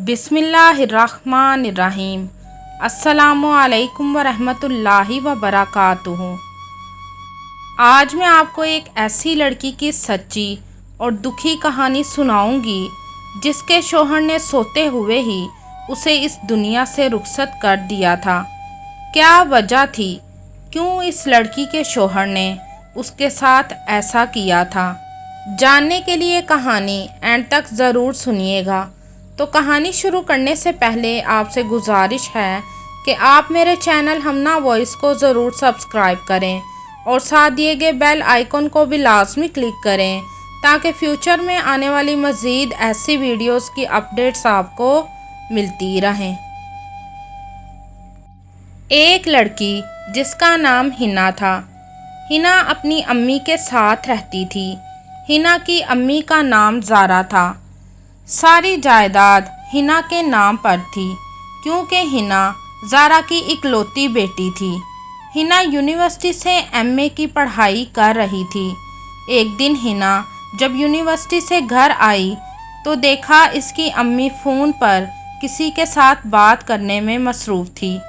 बिस्मिल्लाहिर्रहमानिर्रहीम। अस्सलामुअलैकुम वरहमतुल्लाहि वबरकातुहू। आज मैं आपको एक ऐसी लड़की की सच्ची और दुखी कहानी सुनाऊंगी जिसके शौहर ने सोते हुए ही उसे इस दुनिया से रुखसत कर दिया था। क्या वजह थी, क्यों इस लड़की के शौहर ने उसके साथ ऐसा किया था? जानने के लिए कहानी एंड तक ज़रूर सुनिएगा। तो कहानी शुरू करने से पहले आपसे गुजारिश है कि आप मेरे चैनल हमना वॉइस को ज़रूर सब्सक्राइब करें और साथ दिए गए बेल आइकन को भी लाजमी क्लिक करें ताकि फ्यूचर में आने वाली मज़ीद ऐसी वीडियोस की अपडेट्स आपको मिलती रहें। एक लड़की जिसका नाम हिना था। हिना अपनी अम्मी के साथ रहती थी। हिना की अम्मी का नाम ज़ारा था। सारी जायदाद हिना के नाम पर थी क्योंकि हिना ज़ारा की इकलौती बेटी थी। हिना यूनिवर्सिटी से एमए की पढ़ाई कर रही थी। एक दिन हिना जब यूनिवर्सिटी से घर आई तो देखा इसकी अम्मी फ़ोन पर किसी के साथ बात करने में मसरूफ़ थी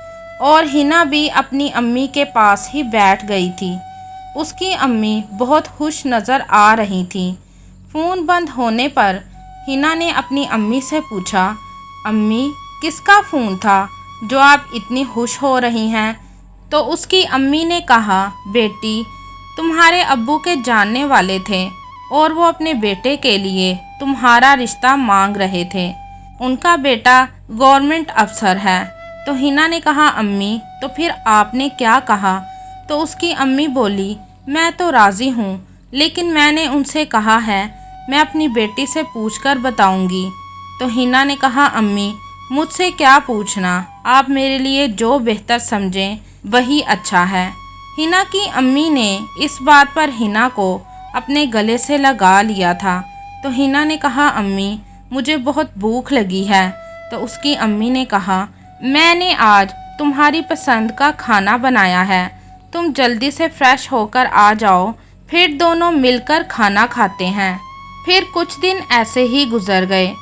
और हिना भी अपनी अम्मी के पास ही बैठ गई थी। उसकी अम्मी बहुत खुश नज़र आ रही थी। फ़ोन बंद होने पर हिना ने अपनी अम्मी से पूछा, अम्मी किसका फ़ोन था जो आप इतनी खुश हो रही हैं? तो उसकी अम्मी ने कहा, बेटी तुम्हारे अब्बू के जानने वाले थे और वो अपने बेटे के लिए तुम्हारा रिश्ता मांग रहे थे। उनका बेटा गवर्नमेंट अफसर है। तो हिना ने कहा, अम्मी तो फिर आपने क्या कहा? तो उसकी अम्मी बोली, मैं तो राज़ी हूँ लेकिन मैंने उनसे कहा है मैं अपनी बेटी से पूछकर बताऊंगी। तो हिना ने कहा, अम्मी मुझसे क्या पूछना, आप मेरे लिए जो बेहतर समझें वही अच्छा है। हिना की अम्मी ने इस बात पर हिना को अपने गले से लगा लिया था। तो हिना ने कहा, अम्मी मुझे बहुत भूख लगी है। तो उसकी अम्मी ने कहा, मैंने आज तुम्हारी पसंद का खाना बनाया है, तुम जल्दी से फ्रेश होकर आ जाओ, फिर दोनों मिलकर खाना खाते हैं। फिर कुछ दिन ऐसे ही गुजर गए।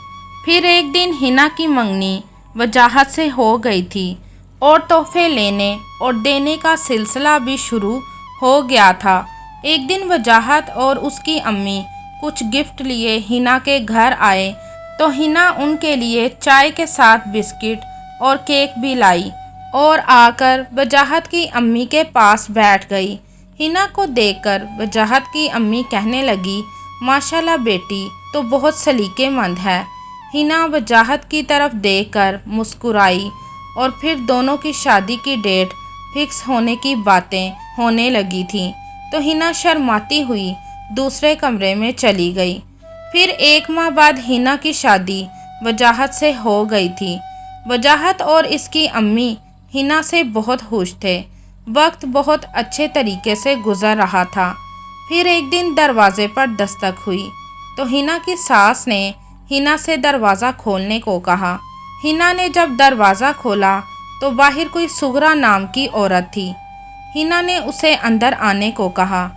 फिर एक दिन हिना की मंगनी वजाहत से हो गई थी और तोहफे लेने और देने का सिलसिला भी शुरू हो गया था। एक दिन वजाहत और उसकी अम्मी कुछ गिफ्ट लिए हिना के घर आए तो हिना उनके लिए चाय के साथ बिस्किट और केक भी लाई और आकर वजाहत की अम्मी के पास बैठ गई। हिना को देखकर वजाहत की अम्मी कहने लगी, माशाल्लाह बेटी तो बहुत सलीकेमंद है। हिना वजाहत की तरफ देखकर मुस्कुराई और फिर दोनों की शादी की डेट फिक्स होने की बातें होने लगी थी। तो हिना शर्माती हुई दूसरे कमरे में चली गई। फिर एक माह बाद हिना की शादी वजाहत से हो गई थी। वजाहत और इसकी अम्मी हिना से बहुत खुश थे। वक्त बहुत अच्छे तरीके से गुजर रहा था। फिर एक दिन दरवाजे पर दस्तक हुई तो हिना की सास ने हिना से दरवाज़ा खोलने को कहा। हिना ने जब दरवाज़ा खोला तो बाहर कोई सुगरा नाम की औरत थी। हिना ने उसे अंदर आने को कहा।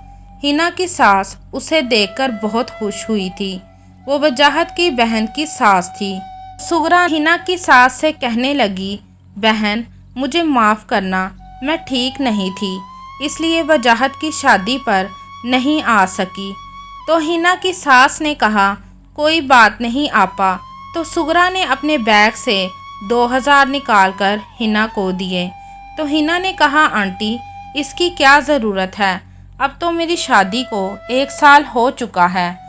हिना की सास उसे देखकर बहुत खुश हुई थी। वो वजाहत की बहन की सास थी। सुगरा हिना की सास से कहने लगी, बहन मुझे माफ़ करना, मैं ठीक नहीं थी इसलिए वजाहत की शादी पर नहीं आ सकी। तो हिना की सास ने कहा, कोई बात नहीं आपा। तो सुगरा ने अपने बैग से 2000 निकाल कर हिना को दिए। तो हिना ने कहा, आंटी इसकी क्या ज़रूरत है, अब तो मेरी शादी को 1 साल हो चुका है।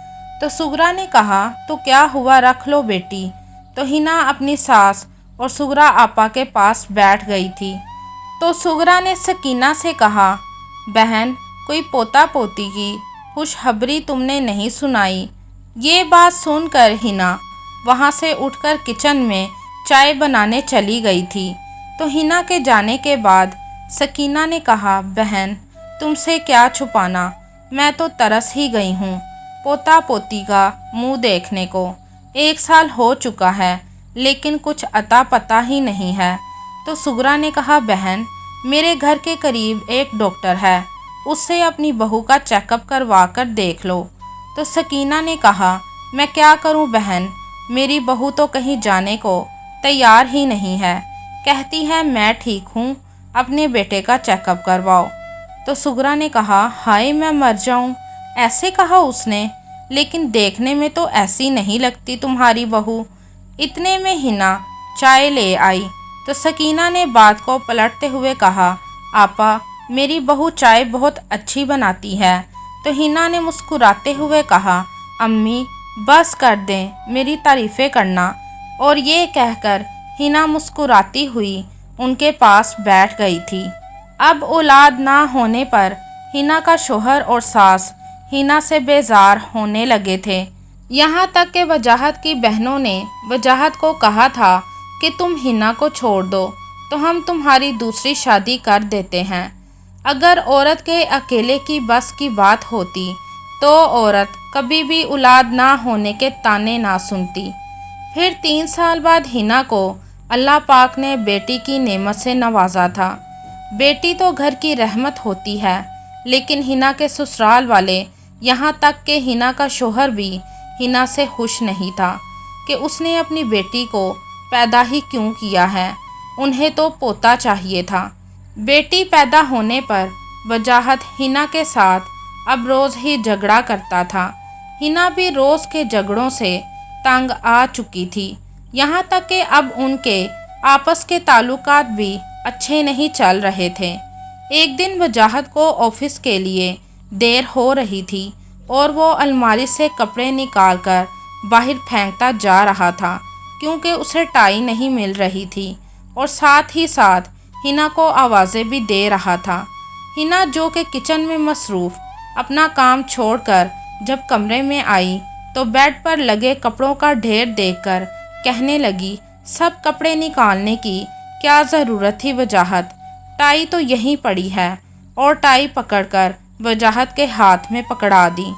तो सुगरा ने कहा, तो क्या हुआ, रख लो बेटी। तो हिना अपनी सास और सुगरा आपा के पास बैठ गई थी। तो सुगरा ने सकीना से कहा, बहन कोई पोता पोती की खुशखबरी तुमने नहीं सुनाई। ये बात सुनकर हिना वहाँ से उठकर किचन में चाय बनाने चली गई थी। तो हिना के जाने के बाद सकीना ने कहा, बहन तुमसे क्या छुपाना, मैं तो तरस ही गई हूँ पोता पोती का मुंह देखने को। 1 साल हो चुका है लेकिन कुछ अता पता ही नहीं है। तो सुगरा ने कहा, बहन मेरे घर के करीब एक डॉक्टर है, उससे अपनी बहू का चेकअप करवा कर देख लो। तो सकीना ने कहा, मैं क्या करूं बहन, मेरी बहू तो कहीं जाने को तैयार ही नहीं है। कहती है मैं ठीक हूँ, अपने बेटे का चेकअप करवाओ। तो सुगरा ने कहा हाय मैं मर जाऊँ। ऐसे कहा उसने, लेकिन देखने में तो ऐसी नहीं लगती तुम्हारी बहू। इतने में हिना चाय ले आई तो सकीना ने बात को पलटते हुए कहा आपा मेरी बहू चाय बहुत अच्छी बनाती है। तो हिना ने मुस्कुराते हुए कहा अम्मी बस कर दें मेरी तारीफ़ें करना। और ये कहकर हिना मुस्कुराती हुई उनके पास बैठ गई थी। अब औलाद ना होने पर हिना का शोहर और सास हिना से बेजार होने लगे थे। यहाँ तक कि वजाहत की बहनों ने वजाहत को कहा था कि तुम हिना को छोड़ दो तो हम तुम्हारी दूसरी शादी कर देते हैं। अगर औरत के अकेले की बस की बात होती तो औरत कभी भी औलाद ना होने के ताने ना सुनती। फिर 3 साल बाद हिना को अल्लाह पाक ने बेटी की नेमत से नवाजा था। बेटी तो घर की रहमत होती है, लेकिन हिना के ससुराल वाले यहाँ तक कि हिना का शोहर भी हिना से खुश नहीं था कि उसने अपनी बेटी को पैदा ही क्यों किया है। उन्हें तो पोता चाहिए था। बेटी पैदा होने पर वजाहत हिना के साथ अब रोज़ ही झगड़ा करता था। हिना भी रोज़ के झगड़ों से तंग आ चुकी थी। यहाँ तक कि अब उनके आपस के ताल्लुकात भी अच्छे नहीं चल रहे थे। एक दिन वजाहत को ऑफिस के लिए देर हो रही थी और वो अलमारी से कपड़े निकालकर बाहर फेंकता जा रहा था क्योंकि उसे टाई नहीं मिल रही थी और साथ ही साथ हिना को आवाज़ें भी दे रहा था। हिना जो कि किचन में मसरूफ़ अपना काम छोड़कर जब कमरे में आई तो बेड पर लगे कपड़ों का ढेर देखकर कहने लगी सब कपड़े निकालने की क्या ज़रूरत थी वजाहत, टाई तो यहीं पड़ी है। और टाई पकड़कर वजाहत के हाथ में पकड़ा दी।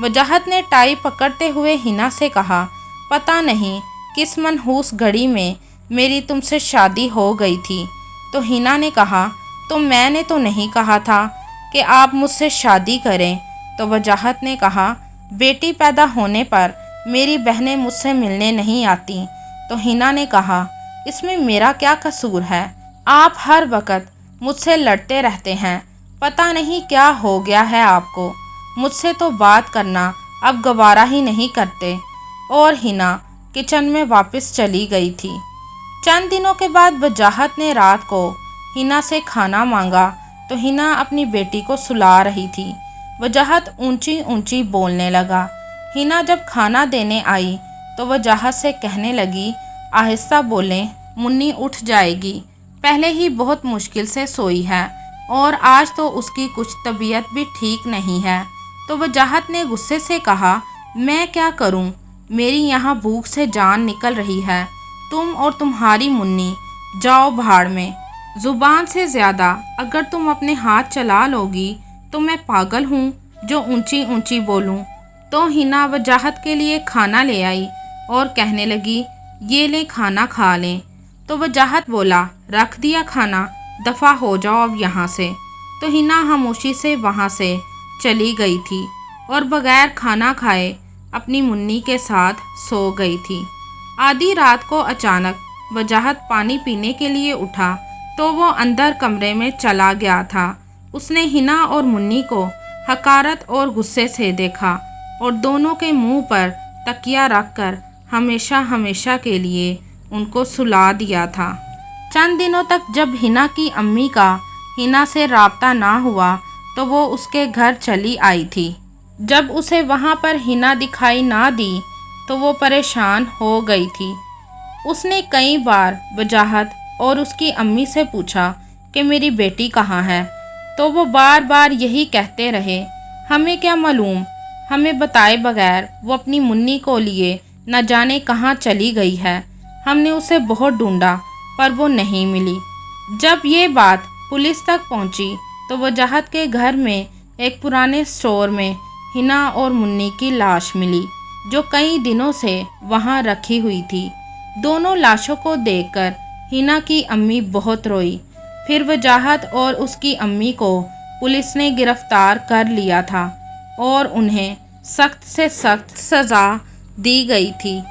वजाहत ने टाई पकड़ते हुए हिना से कहा पता नहीं किस मनहूस घड़ी में मेरी तुमसे शादी हो गई थी। तो हिना ने कहा तो मैंने तो नहीं कहा था कि आप मुझसे शादी करें। तो वजाहत ने कहा बेटी पैदा होने पर मेरी बहनें मुझसे मिलने नहीं आती। तो हिना ने कहा इसमें मेरा क्या कसूर है, आप हर वक्त मुझसे लड़ते रहते हैं, पता नहीं क्या हो गया है आपको, मुझसे तो बात करना अब गवारा ही नहीं करते। और हिना किचन में वापस चली गई थी। चंद दिनों के बाद वजाहत ने रात को हिना से खाना मांगा तो हिना अपनी बेटी को सुला रही थी। वजाहत ऊंची ऊंची बोलने लगा। हिना जब खाना देने आई तो वजाहत से कहने लगी आहिस्ता बोलें, मुन्नी उठ जाएगी, पहले ही बहुत मुश्किल से सोई है और आज तो उसकी कुछ तबीयत भी ठीक नहीं है। तो वजाहत ने गुस्से से कहा मैं क्या करूं, मेरी यहाँ भूख से जान निकल रही है, तुम और तुम्हारी मुन्नी जाओ भाड़ में। ज़ुबान से ज़्यादा अगर तुम अपने हाथ चला लोगी तो मैं पागल हूँ जो ऊंची ऊंची बोलूँ। तो हिना वजाहत के लिए खाना ले आई और कहने लगी ये ले खाना खा लें। तो वजाहत बोला रख दिया खाना, दफ़ा हो जाओ अब यहाँ से। तो हिना खामोशी से वहाँ से चली गई थी और बग़ैर खाना खाए अपनी मुन्नी के साथ सो गई थी। आधी रात को अचानक वजाहत पानी पीने के लिए उठा तो वो अंदर कमरे में चला गया था। उसने हिना और मुन्नी को हकारत और गुस्से से देखा और दोनों के मुंह पर तकिया रखकर हमेशा हमेशा के लिए उनको सुला दिया था। चंद दिनों तक जब हिना की अम्मी का हिना से राब्ता ना हुआ तो वो उसके घर चली आई थी। जब उसे वहाँ पर हिना दिखाई ना दी तो वो परेशान हो गई थी। उसने कई बार वजाहत और उसकी अम्मी से पूछा कि मेरी बेटी कहाँ है, तो वो बार बार यही कहते रहे हमें क्या मालूम, हमें बताए बगैर वो अपनी मुन्नी को लिए न जाने कहाँ चली गई है। हमने उसे बहुत ढूंढा पर वो नहीं मिली। जब ये बात पुलिस तक पहुंची तो वजाहत के घर में एक पुराने स्टोर में हिना और मुन्नी की लाश मिली जो कई दिनों से वहाँ रखी हुई थी। दोनों लाशों को देखकर हिना की अम्मी बहुत रोई। फिर वजाहत और उसकी अम्मी को पुलिस ने गिरफ्तार कर लिया था और उन्हें सख्त से सख्त सज़ा दी गई थी।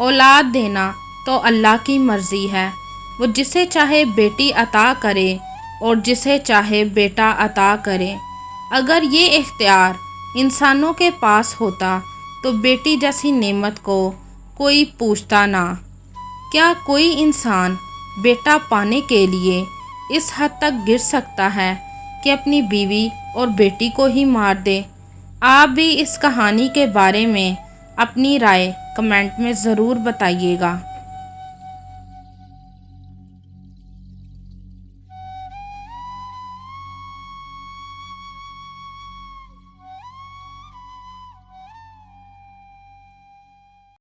औलाद देना تو اللہ کی مرضی ہے، وہ جسے چاہے بیٹی عطا کرے اور جسے چاہے بیٹا عطا کرے۔ اگر یہ اختیار انسانوں کے پاس ہوتا تو بیٹی جیسی نعمت کو کوئی پوچھتا نہ۔ کیا کوئی انسان بیٹا پانے کے لیے اس حد تک گر سکتا ہے کہ اپنی بیوی اور بیٹی کو ہی مار دے؟ آپ بھی اس کہانی کے بارے میں اپنی رائے کمنٹ میں ضرور بتائیے گا۔